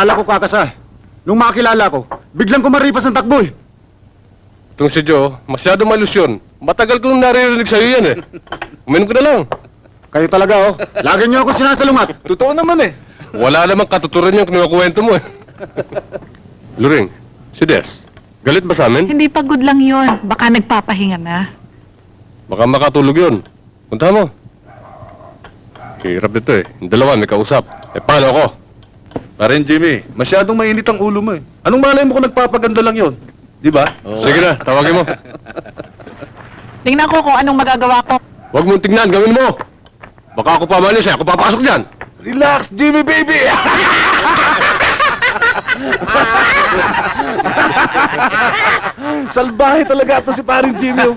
Ala ko kakasa. Nung makilala ko, biglang kumaripas ang takbo eh. Itong si Joe, masyado malusyon. Matagal ko nung naririnig sa'yo yan eh. Uminom ko na lang. Kayo talaga oh. Lagi niyo ako sinasalungat. Totoo naman eh. Wala namang katuturan yung kinukwento mo eh. Luring, si Des, galit ba sa amin? Hindi pagod lang yon. Baka nagpapahinga na. Baka makatulog yun. Punta mo. Hirap dito eh. Yung dalawa may kausap. Eh paano ako? Parin Jimmy, masyadong mainit ang ulo mo eh. Anong malay mo kung nagpapaganda lang yon? Di ba? Sige na, tawagin mo. Tingnan ko kung anong magagawa ko. Huwag mong tignan, gawin mo. Baka ako pamalis eh, ako papasok dyan. Relax, Jimmy baby! Salbahe talaga ito si paring Jimmy. Oh.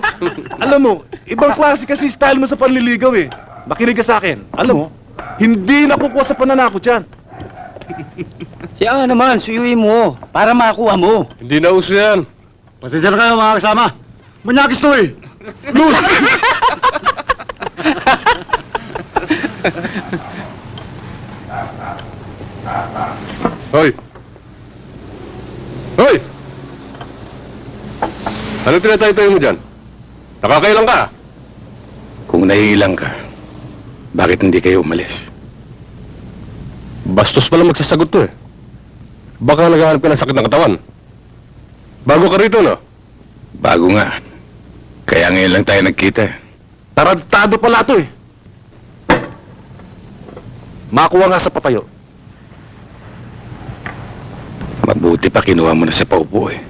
Alam mo, ibang klase kasi style mo sa panliligaw eh. Makinig ka sa akin. Alam mo, hindi nakukuha sa pananakot yan. Siya nga naman, suyuin mo para makakuha mo. Hindi na uso yan. Pasensya na kayo mga kasama. Manyakis to eh. Luz! Hoy! Hoy! Anong tinatay-tayo mo dyan? Nakakailang ka? Kung naiilang ka, bakit hindi kayo umalis? Bastos pala magsasagot to eh. Baka naghahanap ka ng sakit ng katawan. Bago ka rito, no? Bago nga. Kaya ngayon lang tayo nagkita. Tarantado pala ito eh. Makuha nga sa papayo. Mabuti pa kinuha mo na sa paupo eh.